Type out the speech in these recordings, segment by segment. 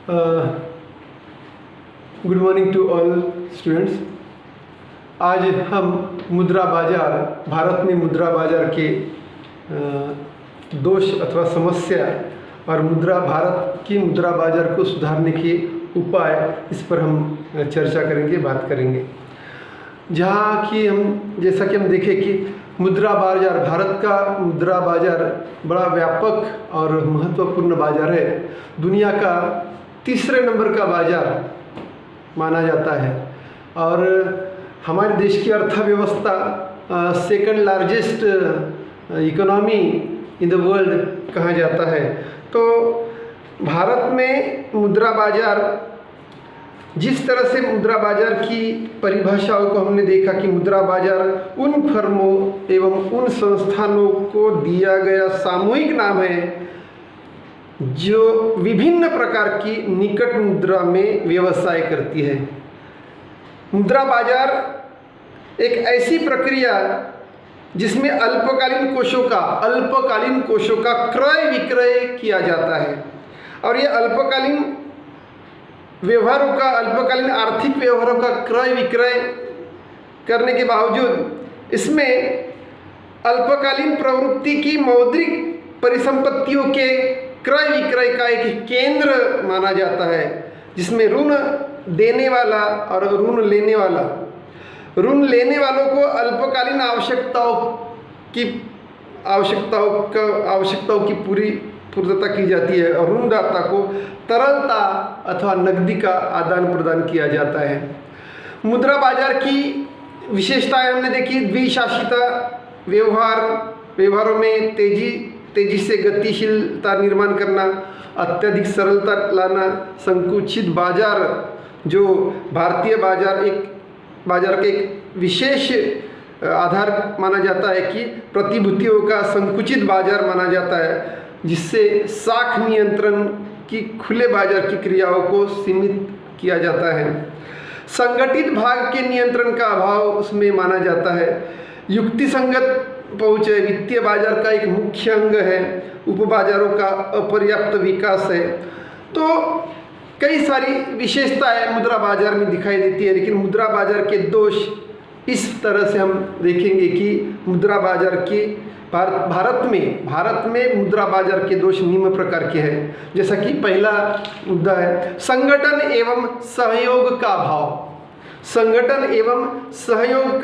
Good morning to all students. आज हम मुद्रा बाजार, भारत में मुद्रा बाजार के दोष अथवा समस्या और भारत की मुद्रा बाजार को सुधारने के उपाय, इस पर हम चर्चा करेंगे, बात करेंगे। जैसा कि हम देखें कि मुद्रा बाजार, भारत का मुद्रा बाजार बड़ा व्यापक और महत्वपूर्ण बाजार है। दुनिया का तीसरे नंबर का बाजार माना जाता है और हमारे देश की अर्थव्यवस्था second largest economy in the world कहा जाता है। तो भारत में मुद्रा बाजार, जिस तरह से मुद्रा बाजार की परिभाषाओं को हमने देखा कि मुद्रा बाजार उन फर्मों एवं उन संस्थानों को दिया गया सामूहिक नाम है जो विभिन्न प्रकार की निकट मुद्रा में व्यवसाय करती है। मुद्रा बाजार एक ऐसी प्रक्रिया जिसमें अल्पकालीन कोषों का क्रय विक्रय किया जाता है और ये अल्पकालीन आर्थिक व्यवहारों का क्रय विक्रय करने के बावजूद इसमें अल्पकालीन प्रवृत्ति की मौद्रिक परिसंपत्तियों के क्रय विक्रय का एक केंद्र माना जाता है, जिसमें ऋण देने वाला और ऋण लेने वालों को अल्पकालीन आवश्यकताओं की पूरी पूर्तता की जाती है और ऋणदाता को तरलता अथवा नकदी का आदान प्रदान किया जाता है। मुद्रा बाजार की विशेषताएं हमने देखी। द्विशाखिता व्यवहारों में तेजी से गतिशीलता निर्माण करना, अत्यधिक सरलता लाना, संकुचित बाजार, जो भारतीय बाजार के एक विशेष आधार माना जाता है कि प्रतिभूतियों का संकुचित बाजार माना जाता है, जिससे साख नियंत्रण की खुले बाजार की क्रियाओं को सीमित किया जाता है। संगठित भाग के नियंत्रण का अभाव उसमें माना जाता है। युक्तिसंगत पहुँच है, वित्तीय बाजार का एक मुख्य अंग है। उपबाजारों का अपर्याप्त विकास है। तो कई सारी विशेषताएं मुद्रा बाजार में दिखाई देती है, लेकिन मुद्रा बाजार के दोष इस तरह से हम देखेंगे कि मुद्रा बाजार के भारत में मुद्रा बाजार के दोष निम्न प्रकार के हैं। जैसा कि पहला मुद्दा है संगठन एवं सहयोग का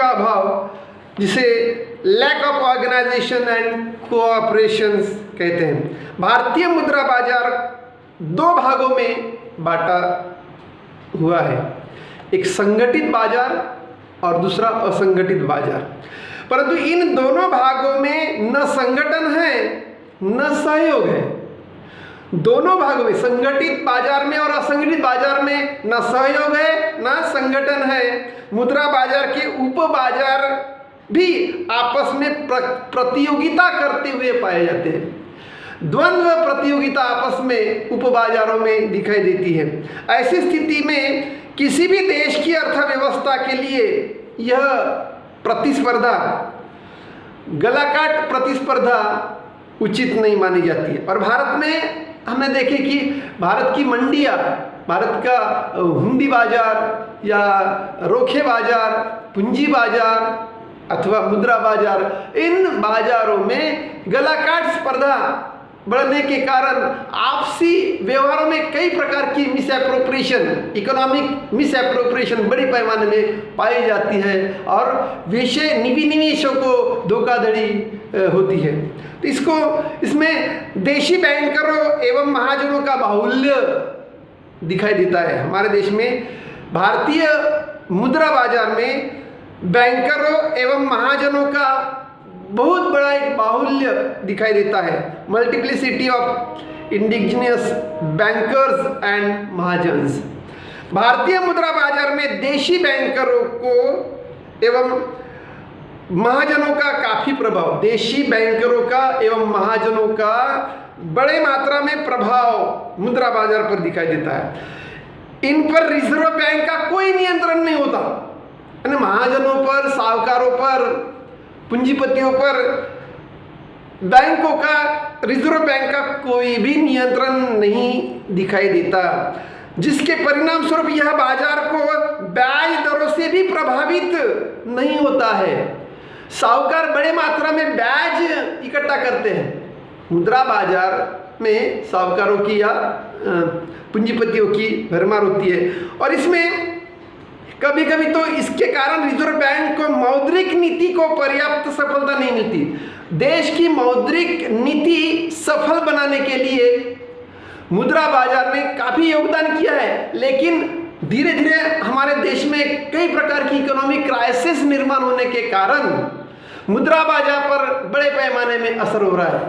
अभाव, जिसे lack of organisation and cooperation कहते हैं। भारतीय मुद्रा बाजार दो भागों में बांटा हुआ है, एक संगठित बाजार और दूसरा असंगठित बाजार। परंतु इन दोनों भागों में न संगठन है न सहयोग है। दोनों भागों में, संगठित बाजार में और असंगठित बाजार में, न सहयोग है न संगठन है। मुद्रा बाजार के उपबाजार भी आपस में प्रतियोगिता करते हुए पाए जाते हैं। द्वंद्व प्रतियोगिता आपस में उपबाजारों में दिखाई देती है। ऐसी स्थिति में किसी भी देश की अर्थव्यवस्था के लिए यह प्रतिस्पर्धा, गलाकाट प्रतिस्पर्धा उचित नहीं मानी जाती है। और भारत में हमने देखे कि भारत की मंडियाँ, भारत का हुंडी बाजार या रोखे बाजार, पूंजी बाजार अथवा मुद्रा बाजार, इन बाजारों में गलाकाट स्पर्धा बढ़ने के कारण आपसी व्यवहारों में कई प्रकार की इकोनॉमिक मिसएप्रोप्रिएशन बड़ी पैमाने में पाई जाती है और निवेशों को धोखाधड़ी होती है। तो इसमें देशी बैंकरों एवं महाजनों का बाहुल्य दिखाई देता है। हमारे देश में भारतीय मुद्रा बाजार में बैंकरों एवं महाजनों का बहुत बड़ा एक बाहुल्य दिखाई देता है। Multiplicity of indigenous bankers and mahajans. भारतीय मुद्रा बाजार में देशी बैंकरों को एवं महाजनों का काफी प्रभाव, देशी बैंकरों का एवं महाजनों का बड़े मात्रा में प्रभाव मुद्रा बाजार पर दिखाई देता है। इन पर रिजर्व बैंक का कोई नियंत्रण नहीं होता। महाजनों पर, साहूकारों पर, पूंजीपतियों पर बैंकों का रिजर्व बैंक का कोई भी नियंत्रण नहीं दिखाई देता, जिसके परिणाम स्वरूप यह बाजार को ब्याज दरों से भी प्रभावित नहीं होता है। साहूकार बड़े मात्रा में ब्याज इकट्ठा करते हैं। मुद्रा बाजार में साहूकारों की या पूंजीपतियों की भरमार होती है, और इसमें कभी कभी तो इसके कारण रिजर्व बैंक को मौद्रिक नीति को पर्याप्त सफलता नहीं मिलती। देश की मौद्रिक नीति सफल बनाने के लिए मुद्रा बाजार ने काफ़ी योगदान किया है, लेकिन धीरे धीरे हमारे देश में कई प्रकार की इकोनॉमिक क्राइसिस निर्माण होने के कारण मुद्रा बाजार पर बड़े पैमाने में असर हो रहा है।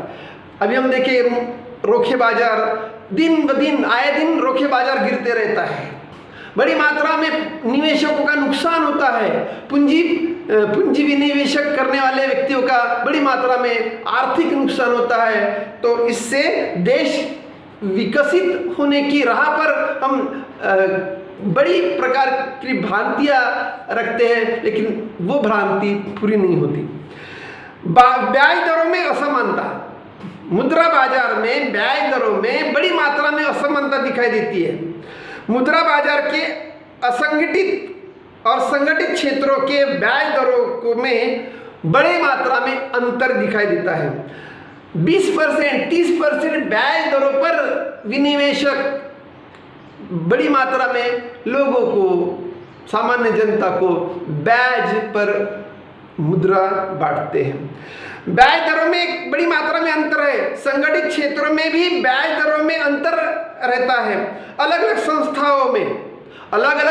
अभी हम देखें रोखे बाजार, दिन ब दिन आए दिन रोखे बाजार गिरते रहता है, बड़ी मात्रा में निवेशकों का नुकसान होता है, पूंजी विनिवेशक करने वाले व्यक्तियों का बड़ी मात्रा में आर्थिक नुकसान होता है। तो इससे देश विकसित होने की राह पर हम बड़ी प्रकार की भ्रांतियां रखते हैं, लेकिन वो भ्रांति पूरी नहीं होती। ब्याज दरों में असमानता, मुद्रा बाजार में ब्याज दरों में बड़ी मात्रा में असमानता दिखाई देती है। मुद्रा बाजार के असंगठित और संगठित क्षेत्रों के ब्याज दरों में बड़े मात्रा में अंतर दिखाई देता है। 20%, 30% ब्याज दरों पर विनिवेशक बड़ी मात्रा में लोगों को, सामान्य जनता को ब्याज पर मुद्रा बांटते हैं। ब्याज दरों में एक बड़ी मात्रा में अंतर है। संगठित क्षेत्रों में भी ब्याज दरों में अंतर रहता है। अलग अलग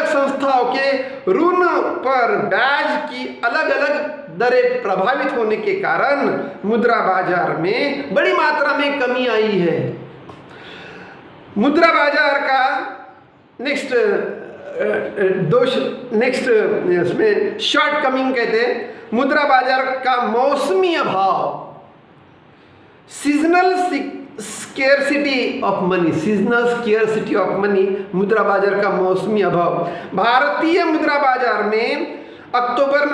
संस्थाओं के ऋण पर ब्याज की अलग अलग दरें प्रभावित होने के कारण मुद्रा बाजार में बड़ी मात्रा में कमी आई है। मुद्रा बाजार का नेक्स्ट इसमें शॉर्ट कमिंग कहते हैं। मुद्रा बाजार का मौसमी अभाव, सीजनल स्केर्सिटी ऑफ मनी, मुद्रा बाजार का मौसमी अभाव। भारतीय मुद्रा बाजार में अक्टूबर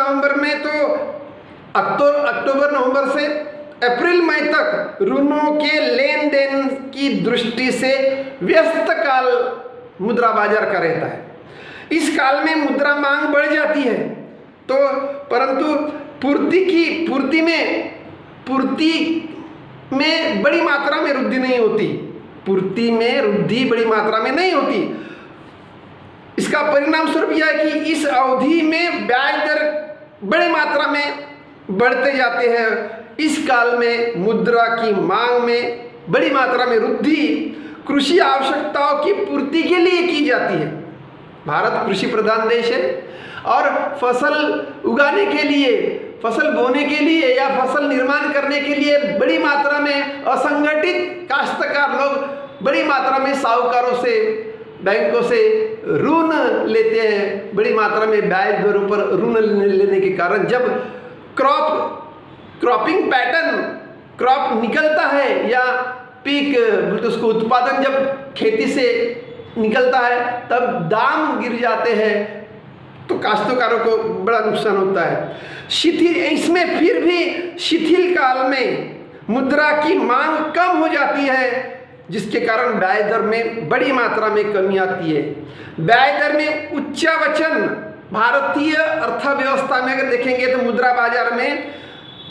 नवंबर से अप्रैल मई तक ऋणों के लेन देन की दृष्टि से व्यस्त काल मुद्रा बाजार का रहता है। इस काल में मुद्रा मांग बढ़ जाती है, तो परंतु पूर्ति में बड़ी मात्रा में वृद्धि नहीं होती। पूर्ति में वृद्धि बड़ी मात्रा में नहीं होती। इसका परिणाम स्वरूप यह है कि इस अवधि में ब्याज दर बड़ी मात्रा में बढ़ते जाते हैं। इस काल में मुद्रा की मांग में बड़ी मात्रा में वृद्धि कृषि आवश्यकताओं की पूर्ति के लिए की जाती है। भारत कृषि प्रधान देश है, और फसल उगाने के लिए, फसल बोने के लिए या फसल निर्माण करने के लिए बड़ी मात्रा में असंगठित काश्तकार लोग बड़ी मात्रा में साहूकारों से, बैंकों से ऋण लेते हैं। बड़ी मात्रा में ब्याज दरों पर ऋण लेने के कारण जब क्रॉपिंग पैटर्न, क्रॉप निकलता है या पीक उसको उत्पादन जब खेती से निकलता है तब दाम गिर जाते हैं, तो काश्तकारों को बड़ा नुकसान होता है। इसमें फिर भी शिथिल काल में मुद्रा की मांग कम हो जाती है, जिसके कारण ब्याज दर में बड़ी मात्रा में कमी आती है। ब्याज दर में उच्चावचन, भारतीय अर्थव्यवस्था में अगर देखेंगे तो मुद्रा बाजार में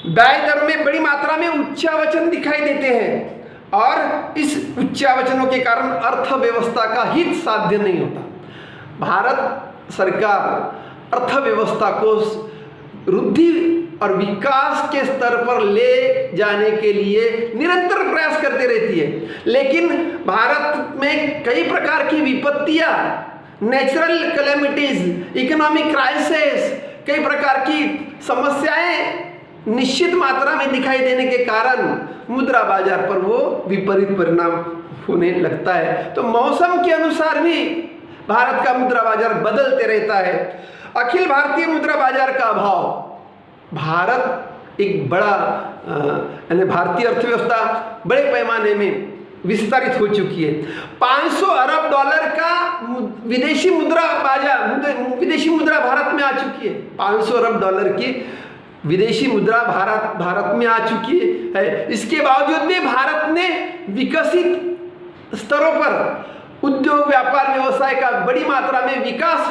ब्याज दर में बड़ी मात्रा में उच्चावचन दिखाई देते हैं, और इस उच्चावचनों के कारण अर्थव्यवस्था का हित साध्य नहीं होता। भारत सरकार अर्थव्यवस्था को वृद्धि और विकास के स्तर पर ले जाने के लिए निरंतर प्रयास करती रहती है, लेकिन भारत में कई प्रकार की विपत्तियां, नेचुरल कैलेमिटीज, इकोनॉमिक क्राइसिस, कई प्रकार की समस्याएं निश्चित मात्रा में दिखाई देने के कारण मुद्रा बाजार पर वो विपरीत परिणाम होने लगता है। तो मौसम के अनुसार भी भारत का मुद्रा बाजार बदलते रहता है। अखिल भारतीय मुद्रा बाजार का अभाव, भारत एक बड़ा भारतीय अर्थव्यवस्था बड़े पैमाने में विस्तारित हो चुकी है। 500 अरब डॉलर का विदेशी मुद्रा भारत में आ चुकी है। 500 अरब डॉलर की विदेशी मुद्रा भारत में आ चुकी है। इसके बावजूद भी भारत ने विकसित स्तरों पर उद्योग व्यापार व्यवसाय का बड़ी मात्रा में विकास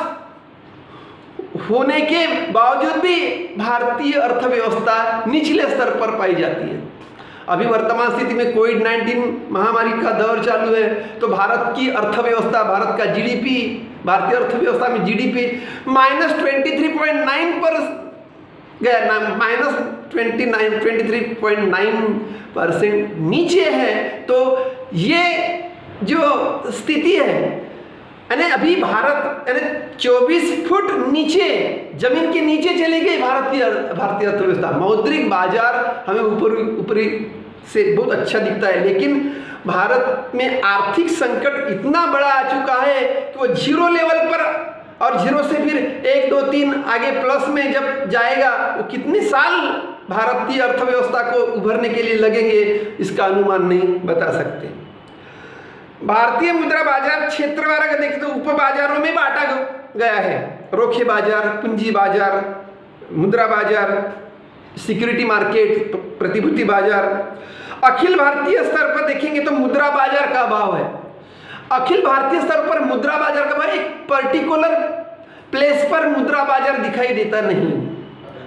होने के बावजूद भी भारतीय अर्थव्यवस्था निचले स्तर पर पाई जाती है। अभी वर्तमान स्थिति में कोविड-19 महामारी का दौर चालू है, तो भारत की अर्थव्यवस्था, भारत का जीडीपी, भारतीय अर्थव्यवस्था में जीडीपी -23.9 पर गया, -23.9% नीचे है। तो ये जो स्थिति है, यानी अभी भारत 24 फुट नीचे, जमीन के नीचे चली गई भारतीय अर्थव्यवस्था। मौद्रिक बाजार हमें ऊपरी से बहुत अच्छा दिखता है, लेकिन भारत में आर्थिक संकट इतना बड़ा आ चुका है कि वो जीरो लेवल पर, और जीरो से फिर 1 2 3 आगे प्लस में जब जाएगा, वो कितने साल भारतीय अर्थव्यवस्था को उभरने के लिए लगेंगे, इसका अनुमान नहीं बता सकते। भारतीय मुद्रा बाजार क्षेत्रवार अगर देखें तो उप बाजारों में बांटा गया है। रोखे बाजार, पूंजी बाजार, मुद्रा बाजार, सिक्योरिटी मार्केट, प्रतिभूति बाजार। अखिल भारतीय स्तर पर देखेंगे तो मुद्रा बाजार का अभाव है। अखिल भारतीय स्तर पर मुद्रा बाजार का अभाव, एक पर्टिकुलर प्लेस पर मुद्रा बाजार दिखाई देता नहीं।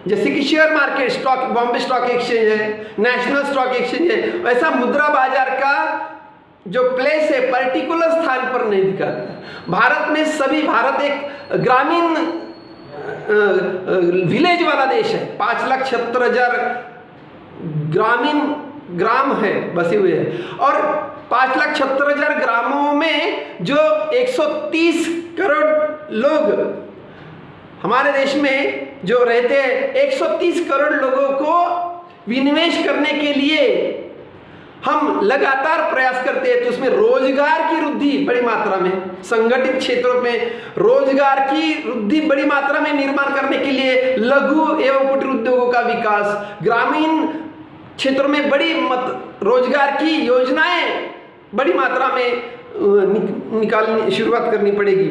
जैसे कि share market, stock, Bombay stock exchange है, नेशनल स्टॉक एक्सचेंज है, वैसा मुद्रा बाजार का जो प्लेस है पर्टिकुलर स्थान पर नहीं दिखाता। भारत में सभी, भारत एक ग्रामीण विलेज वाला देश है। 5,76,000 ग्रामीण ग्राम है, बसे हुए हैं, और 5,76,000 ग्रामों में जो 130 करोड़ लोग हमारे देश में जो रहते हैं, 130 करोड़ लोगों को विनिवेश करने के लिए हम लगातार प्रयास करते हैं। तो उसमें रोजगार की वृद्धि बड़ी मात्रा में, संगठित क्षेत्रों में रोजगार की वृद्धि बड़ी मात्रा में निर्माण करने के लिए लघु एवं कुटीर उद्योगों का विकास, ग्रामीण क्षेत्रों में बड़ी रोजगार की योजनाएं बड़ी मात्रा में निकालनी, शुरुआत करनी पड़ेगी।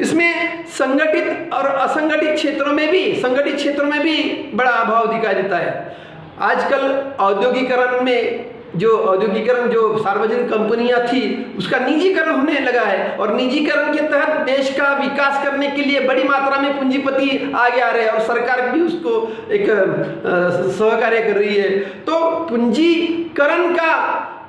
इसमें संगठित और असंगठित क्षेत्रों में भी, संगठित क्षेत्रों में भी बड़ा अभाव दिखाई देता है। आजकल औद्योगिकरण में जो सार्वजनिक कंपनियां थी, उसका निजीकरण होने लगा है, और निजीकरण के तहत देश का विकास करने के लिए बड़ी मात्रा में पूंजीपति आगे आ रहे हैं, और सरकार भी उसको एक सहकार्य कर रही है। तो पूंजीकरण का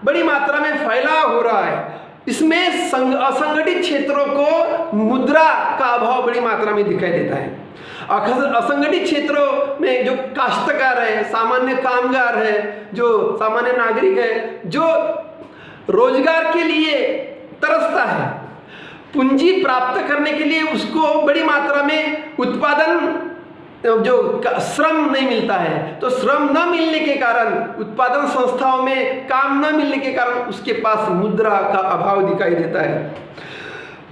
बड़ी मात्रा में फैलाव हो रहा है। इसमें असंगठित क्षेत्रों को मुद्रा का अभाव बड़ी मात्रा में दिखाई देता है। असंगठित क्षेत्रों में जो काश्तकार है, सामान्य कामगार है, जो सामान्य नागरिक है, जो रोजगार के लिए तरसता है, पूंजी प्राप्त करने के लिए उसको बड़ी मात्रा में उत्पादन, जो श्रम नहीं मिलता है, तो श्रम न मिलने के कारण, उत्पादन संस्थाओं में काम न मिलने के कारण उसके पास मुद्रा का अभाव दिखाई देता है।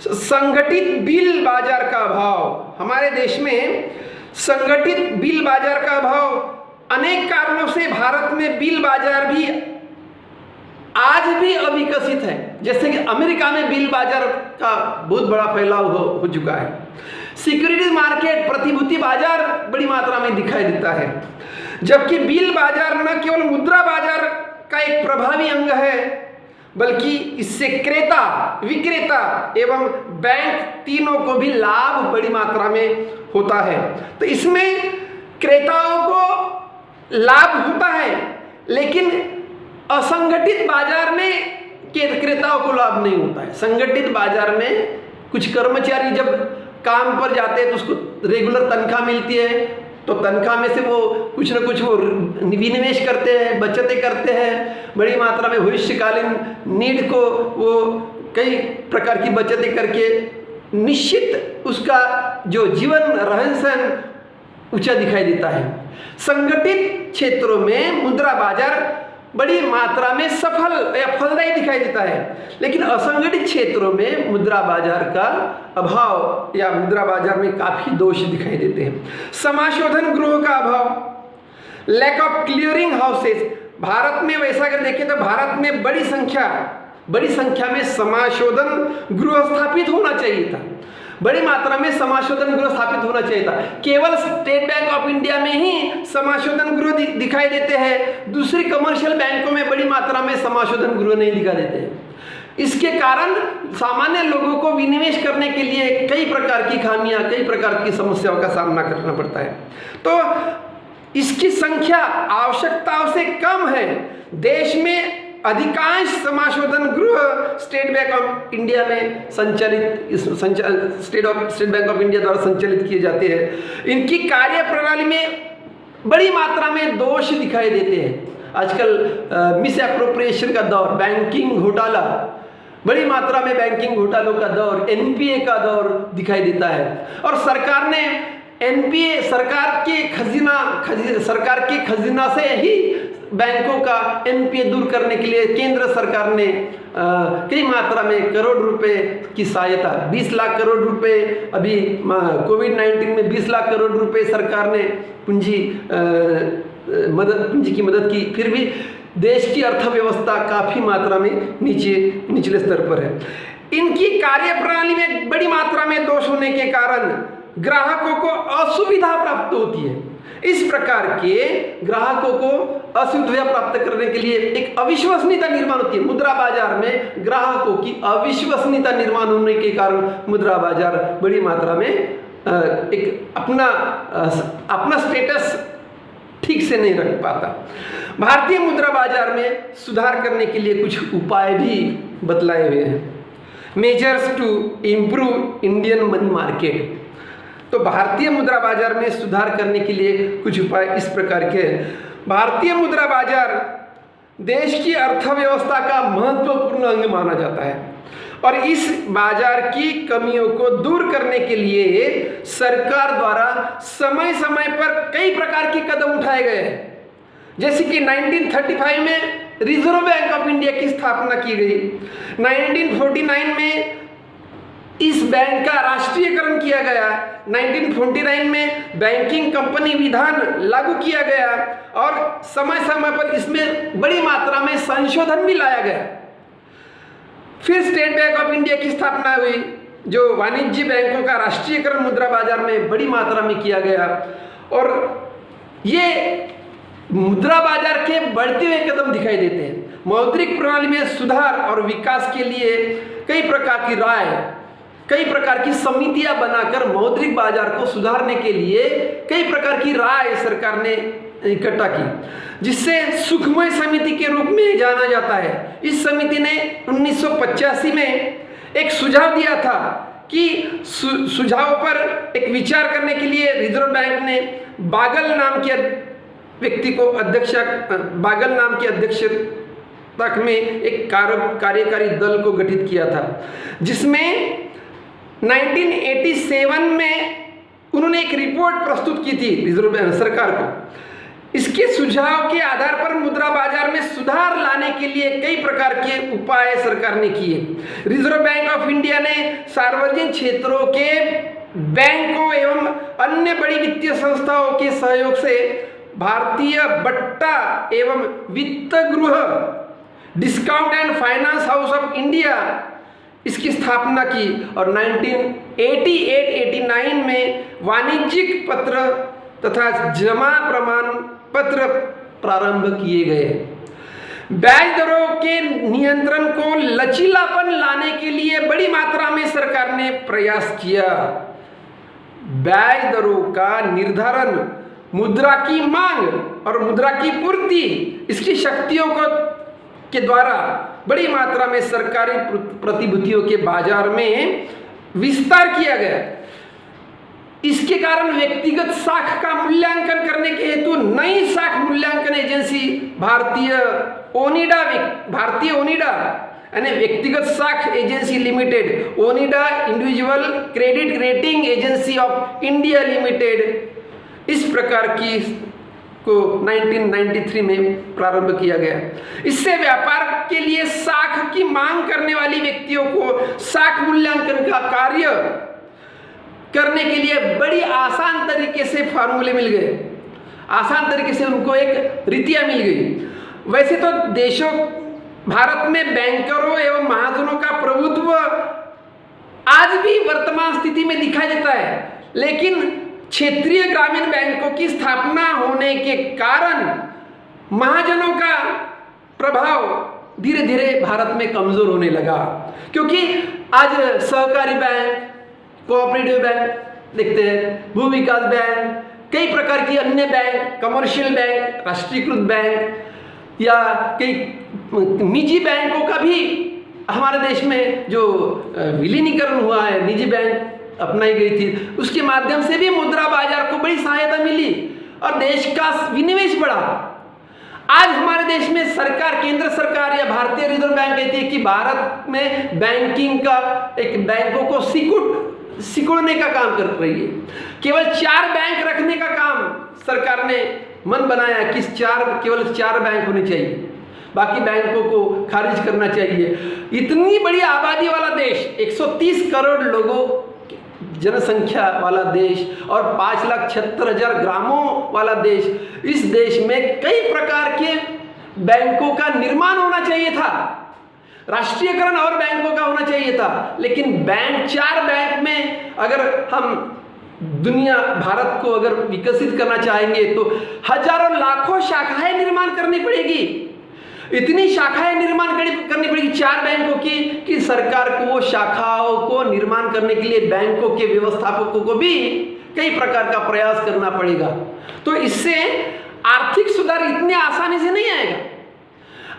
संगठित बिल बाजार का अभाव, हमारे देश में संगठित बिल बाजार का अभाव अनेक कारणों से भारत में बिल बाजार भी आज भी अविकसित है। जैसे कि अमेरिका में बिल बाजार का बहुत बड़ा फैलाव हो चुका है। सिक्योरिटीज मार्केट, प्रतिभूति बाजार बड़ी मात्रा में दिखाई देता है, जबकि बिल बाजार न केवल मुद्रा बाजार का एक प्रभावी अंग है, बल्कि इससे क्रेता, विक्रेता एवं बैंक तीनों को भी लाभ बड़ी मात्रा में होता है। तो इसमें क्रेताओं को लाभ होता है, लेकिन असंगठित बाजार में क्रेताओं को लाभ नहीं होता है। संगठित बाजार में कुछ कर्मचारी जब काम पर जाते हैं तो उसको रेगुलर तनख्वाह मिलती है, तो तनख्वाह में से वो कुछ न कुछ वो विनिवेश करते हैं, बचतें करते हैं, बड़ी मात्रा में भविष्यकालीन नीड को वो कई प्रकार की बचतें करके निश्चित उसका जो जीवन रहन सहन ऊंचा दिखाई देता है। संगठित क्षेत्रों में मुद्रा बाजार बड़ी मात्रा में सफल या फलदायी दिखाई देता है, लेकिन असंगठित क्षेत्रों में मुद्रा बाजार का अभाव या मुद्रा बाजार में काफी दोष दिखाई देते हैं। समाशोधन गृहों का अभाव, lack of clearing houses, Bharat में वैसा अगर देखें तो भारत में बड़ी संख्या बड़ी संख्या में समाशोधन गृह स्थापित होना चाहिए था, बड़ी मात्रा में समाशोधन गृह स्थापित होना चाहिए था। केवल स्टेट बैंक ऑफ इंडिया में ही समाशोधन गृह दिखाई देते हैं, दूसरी कमर्शियल बैंकों में बड़ी मात्रा में समाशोधन गृह नहीं दिखाई देते हैं। इसके कारण सामान्य लोगों को विनिवेश करने के लिए कई प्रकार की खामियां, कई प्रकार की समस्याओं का सामना करना पड़ता है। तो इसकी संख्या आवश्यकताओं से कम है। देश में अधिकांश समाशोधन गृह स्टेट बैंक ऑफ इंडिया में स्टेट बैंक ऑफ इंडिया द्वारा संचालित किए जाते हैं। इनकी कार्य प्रणाली में बड़ी मात्रा में दोष दिखाई देते हैं। आजकल मिस एप्रोप्रिएशन का दौर, बैंकिंग घोटाला, बड़ी मात्रा में बैंकिंग घोटालों का दौर, एनपीए का दौर दिखाई देता है। और सरकार ने एनपीए, सरकार के खजीना से ही बैंकों का एनपीए दूर करने के लिए केंद्र सरकार ने कई मात्रा में करोड़ रुपए की सहायता, 20 लाख करोड़ रुपए, अभी कोविड-19 में 20 लाख करोड़ रुपए सरकार ने पूंजी की मदद की। फिर भी देश की अर्थव्यवस्था काफी मात्रा में निचले स्तर पर है। इनकी कार्यप्रणाली में बड़ी मात्रा में दोष होने के कारण ग्राहकों को असुविधा प्राप्त होती है। इस प्रकार के ग्राहकों को असुविधा प्राप्त करने के लिए एक अविश्वसनीयता निर्माण होती है। मुद्रा बाजार में ग्राहकों की अविश्वसनीयता निर्माण होने के कारण मुद्रा बाजार बड़ी मात्रा में एक अपना स्टेटस ठीक से नहीं रख पाता। भारतीय मुद्रा बाजार में सुधार करने के लिए कुछ उपाय भी बतलाए हुए हैं। Measures to improve Indian money market. तो भारतीय मुद्रा बाजार में सुधार करने के लिए कुछ उपाय इस प्रकार के हैं। भारतीय मुद्रा बाजार देश की अर्थव्यवस्था का महत्वपूर्ण अंग माना जाता है और इस बाजार की कमियों को दूर करने के लिए सरकार द्वारा समय समय पर कई प्रकार के कदम उठाए गए हैं। जैसे कि 1935 में रिजर्व बैंक ऑफ इंडिया की स्थापना की गई। 1949 में इस बैंक का राष्ट्रीयकरण किया गया। 1949 में बैंकिंग कंपनी विधान लागू किया गया और समय समय पर इसमें बड़ी मात्रा में संशोधन भी लाया गया। फिर स्टेट बैंक ऑफ इंडिया की स्थापना हुई, जो वाणिज्य बैंकों का राष्ट्रीयकरण मुद्रा बाजार में बड़ी मात्रा में किया गया और ये मुद्रा बाजार के बढ़ते हुए कदम दिखाई देते हैं। मौद्रिक प्रणाली में सुधार और विकास के लिए कई प्रकार की राय, कई प्रकार की समितियां बनाकर मौद्रिक बाजार को सुधारने के लिए कई प्रकार की राय सरकार ने इकट्ठा की, जिससे सुखमय समिति के रूप में जाना जाता है। इस समिति ने 1985 में एक सुझाव दिया था कि सुझाव पर एक विचार करने के लिए रिजर्व बैंक ने बागल नाम के व्यक्ति को बागल नाम के अध्यक्षता में एक कार्यकारी दल को गठित किया था, जिसमें 1987 में उन्होंने एक रिपोर्ट प्रस्तुत की थी रिजर्व बैंक सरकार को। इसके सुझाव के आधार पर मुद्रा बाजार में सुधार लाने के लिए कई प्रकार के उपाय सरकार ने किए। रिजर्व बैंक ऑफ इंडिया ने सार्वजनिक क्षेत्रों के बैंकों एवं अन्य बड़ी वित्तीय संस्थाओं के सहयोग से भारतीय बट्टा एवं वित्त गृह discount and finance house of India इसकी स्थापना की और 1988-89 में वाणिज्यिक पत्र तथा जमा प्रमाण पत्र प्रारंभ किए गए। ब्याज दरों के नियंत्रण को लचीलापन लाने के लिए बड़ी मात्रा में सरकार ने प्रयास किया। ब्याज दरों का निर्धारण मुद्रा की मांग और मुद्रा की पूर्ति, इसकी शक्तियों के द्वारा बड़ी मात्रा में सरकारी प्रतिभूतियों के बाजार में विस्तार किया गया। इसके कारण व्यक्तिगत साख का मूल्यांकन करने के हेतु नई साख मूल्यांकन एजेंसी भारतीय ओनिडा यानी व्यक्तिगत साख agency limited, Onida individual credit rating agency of India limited, इस प्रकार की को 1993 में प्रारंभ किया गया। इससे व्यापार के लिए साख की मांग करने वाली व्यक्तियों को साख मूल्यांकन का कार्य करने के लिए बड़ी आसान तरीके से फार्मूले मिल गए, आसान तरीके से उनको एक रीतियां मिल गई। वैसे तो देशों भारत में बैंकरों एवं महाजनों का प्रभुत्व आज भी वर्तमान स्थिति में दिखाई देता है, लेकिन क्षेत्रीय ग्रामीण बैंकों की स्थापना होने के कारण महाजनों का प्रभाव धीरे धीरे भारत में कमजोर होने लगा। क्योंकि आज सहकारी बैंक, कोऑपरेटिव बैंक देखते हैं, भू विकास बैंक, कई प्रकार की अन्य बैंक, कमर्शियल बैंक, राष्ट्रीयकृत बैंक या कई निजी बैंकों का भी हमारे देश में जो विलीनीकरण हुआ है, निजी बैंक अपनाई गई थी, उसके माध्यम से भी मुद्रा बाजार को बड़ी सहायता मिली और देश का विनिवेश बढ़ा। आज हमारे देश में सरकार, केंद्र सरकार या भारतीय रिजर्व बैंक कहती है कि भारत में बैंकिंग का एक बैंकों को सिकुड़ने का काम कर रही है। केवल 4 बैंक रखने का काम सरकार ने मन बनाया कि केवल 4 बैंक होने चाहिए, बाकी बैंकों को खारिज करना चाहिए। इतनी बड़ी आबादी वाला देश, 130 करोड़ लोगों जनसंख्या वाला देश और 5,76,000 ग्रामों वाला देश, इस देश में कई प्रकार के बैंकों का निर्माण होना चाहिए था, राष्ट्रीयकरण और बैंकों का होना चाहिए था। लेकिन 4 बैंक में अगर हम भारत को अगर विकसित करना चाहेंगे तो हजारों लाखों शाखाएं निर्माण करनी पड़ेगी। इतनी शाखाएं निर्माण करनी पड़ेगी 4 बैंकों की कि सरकार को वो शाखाओं को निर्माण करने के लिए बैंकों के व्यवस्थापकों को भी कई प्रकार का प्रयास करना पड़ेगा। तो इससे आर्थिक सुधार इतने आसानी से नहीं आएगा।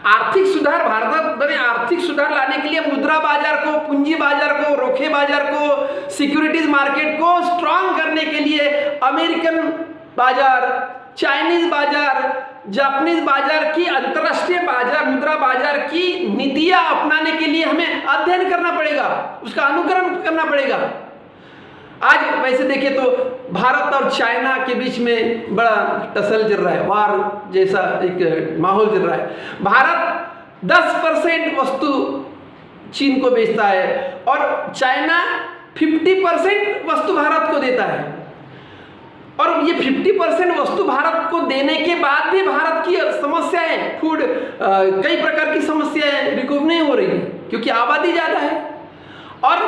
आर्थिक सुधार, भारत में आर्थिक सुधार लाने के लिए मुद्रा बाजार को, पूंजी बाजार को, रोखे बाजार को, सिक्योरिटीज मार्केट को स्ट्रांग करने के लिए अमेरिकन बाजार, चाइनीज बाजार, जापानीज बाजार की, अंतरराष्ट्रीय बाजार, मुद्रा बाजार की नीतियां अपनाने के लिए हमें अध्ययन करना पड़ेगा, उसका अनुकरण करना पड़ेगा। आज वैसे देखें तो भारत और चाइना के बीच में बड़ा टसल चल रहा है, वार जैसा एक माहौल चल रहा है। भारत 10% वस्तु चीन को बेचता है और चाइना 50% वस्तु भारत को देता है। और ये 50% वस्तु भारत को देने के बाद भी भारत की समस्याएं, फूड कई प्रकार की समस्याएं रिकवर नहीं हो रही क्योंकि आबादी ज़्यादा है। और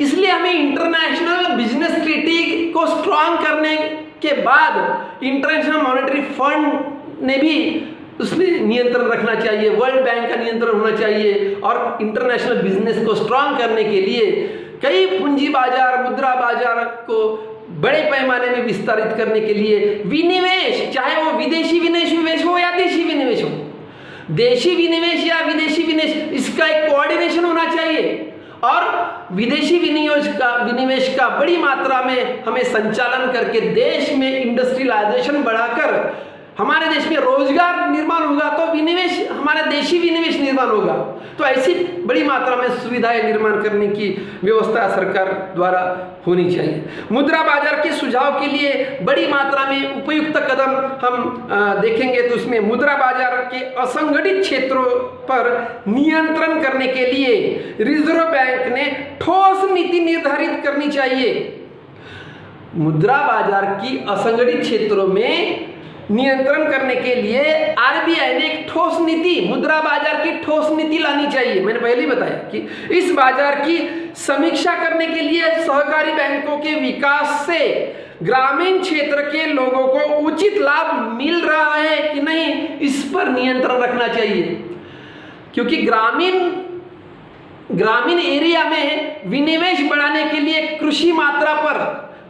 इसलिए हमें इंटरनेशनल बिजनेस ट्रीटी को स्ट्रांग करने के बाद इंटरनेशनल मॉनेटरी फंड ने भी उसमें नियंत्रण रखना चाहिए, वर्ल्ड बैंक का नियंत्रण होना चाहिए। और इंटरनेशनल बिजनेस को स्ट्रांग करने के लिए कई पूंजी बाजार, मुद्रा बाजार को बड़े पैमाने में विस्तारित करने के लिए विनिवेश, चाहे वो विदेशी विनिवेश हो या देशी विनिवेश हो, देशी विनिवेश या विदेशी विनिवेश, इसका एक कोऑर्डिनेशन होना चाहिए। और विदेशी विनिवेश का बड़ी मात्रा में हमें संचालन करके देश में इंडस्ट्रियलाइजेशन बढ़ाकर हमारे देश में रोजगार निर्माण होगा तो विनिवेश, हमारा देशी विनिवेश निर्माण होगा। तो ऐसी बड़ी मात्रा में सुविधाएं निर्माण करने की व्यवस्था सरकार द्वारा होनी चाहिए। मुद्रा बाजार के सुझाव के लिए बड़ी मात्रा में उपयुक्त कदम हम देखेंगे तो उसमें मुद्रा बाजार के असंगठित क्षेत्रों पर नियंत्रण करने के लिए रिजर्व बैंक ने ठोस नीति निर्धारित करनी चाहिए। मुद्रा बाजार की असंगठित क्षेत्रों में नियंत्रण करने के लिए आरबीआई ने एक ठोस नीति, मुद्रा बाजार की ठोस नीति लानी चाहिए। मैंने पहले ही बताया कि इस बाजार की समीक्षा करने के लिए सहकारी बैंकों के विकास से ग्रामीण क्षेत्र के लोगों को उचित लाभ मिल रहा है कि नहीं, इस पर नियंत्रण रखना चाहिए। क्योंकि ग्रामीण एरिया में विनिवेश बढ़ाने के लिए कृषि मात्रा पर,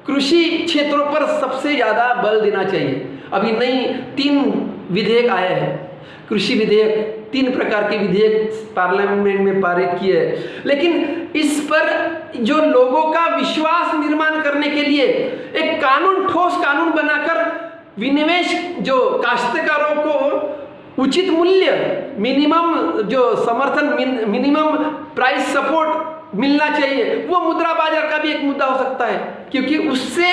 कृषि क्षेत्रों पर सबसे ज्यादा बल देना चाहिए। अभी नई 3 विधेयक आए हैं, कृषि विधेयक, 3 प्रकार के विधेयक पार्लियामेंट में पारित किए हैं। लेकिन इस पर जो लोगों का विश्वास निर्माण करने के लिए एक कानून, ठोस कानून बनाकर विनिवेश, जो काश्तकारों को उचित मूल्य, मिनिमम जो समर्थन, मिनिमम प्राइस सपोर्ट मिलना चाहिए, वो मुद्रा बाजार का भी एक मुद्दा हो सकता है। क्योंकि उससे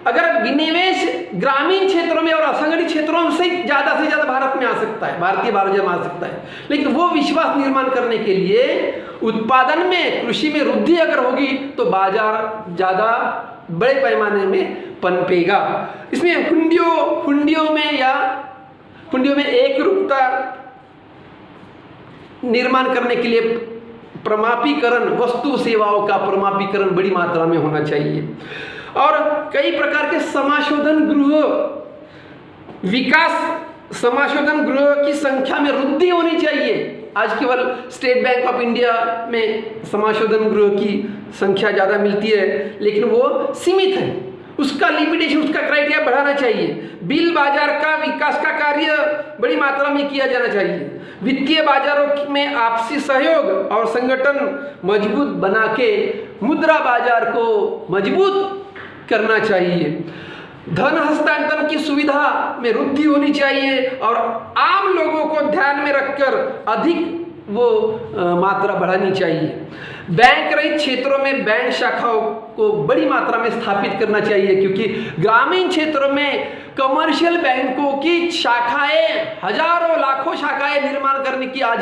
अगर विनिवेश ग्रामीण क्षेत्रों में और असंगठित क्षेत्रों से ज़्यादा भारत में आ सकता है, भारतीय बाजार में आ सकता है। लेकिन वो विश्वास निर्माण करने के लिए उत्पादन में, कृषि में वृद्धि अगर होगी तो बाजार ज़्यादा बड़े पैमाने में पनपेगा। इसमें हुंडियों में एकरूपता निर्माण करने के लिए प्रमापीकरण, वस्तु सेवाओं का प्रमापीकरण बड़ी मात्रा में होना चाहिए। और कई प्रकार के समाशोधन गृह, विकास समाशोधन गृह की संख्या में वृद्धि होनी चाहिए। आज केवल स्टेट बैंक ऑफ इंडिया में समाशोधन गृह की संख्या ज़्यादा मिलती है, लेकिन वो सीमित है। उसका लिमिटेशन, उसका क्राइटेरिया बढ़ाना चाहिए। बिल बाजार का विकास का कार्य बड़ी मात्रा में किया जाना चाहिए। वित्तीय बाजारों में आपसी सहयोग और संगठन मजबूत बना के मुद्रा बाजार को मजबूत करना चाहिए। धन हस्तांतरण की सुविधा में वृद्धि होनी चाहिए और आम लोगों को ध्यान में रखकर अधिक वो मात्रा बढ़ानी चाहिए। बैंक रहित क्षेत्रों में बैंक शाखाओं को बड़ी मात्रा में स्थापित करना चाहिए, क्योंकि ग्रामीण क्षेत्रों में कमर्शियल बैंकों की शाखाएं, हजारों लाखों शाखाएं निर्माण करने की आज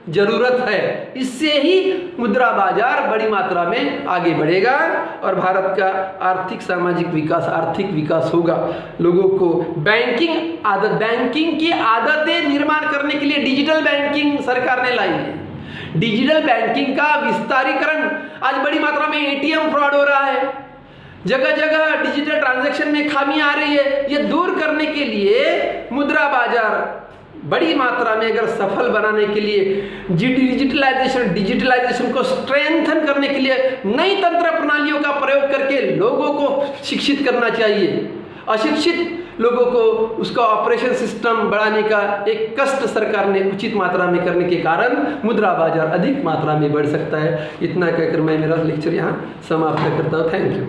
जरूरत है। इससे ही मुद्रा बाजार बड़ी मात्रा में आगे बढ़ेगा और भारत का आर्थिक सामाजिक विकास, आर्थिक विकास होगा। लोगों को बैंकिंग की आदतें निर्माण करने के लिए डिजिटल बैंकिंग सरकार ने लाई है। डिजिटल बैंकिंग का विस्तारीकरण, आज बड़ी मात्रा में एटीएम फ्रॉड हो रहा है, जगह जगह डिजिटल ट्रांजैक्शन में खामी आ रही है। ये दूर करने के लिए मुद्रा बाजार बड़ी मात्रा में अगर सफल बनाने के लिए डिजिटलाइजेशन को स्ट्रेंथन करने के लिए नई तंत्र प्रणालियों का प्रयोग करके लोगों को शिक्षित करना चाहिए। अशिक्षित लोगों को उसका ऑपरेशन सिस्टम बढ़ाने का एक कष्ट सरकार ने उचित मात्रा में करने के कारण मुद्रा बाजार अधिक मात्रा में बढ़ सकता है। इतना कहकर मैं मेरा लेक्चर यहाँ समाप्त करता हूँ। Thank you.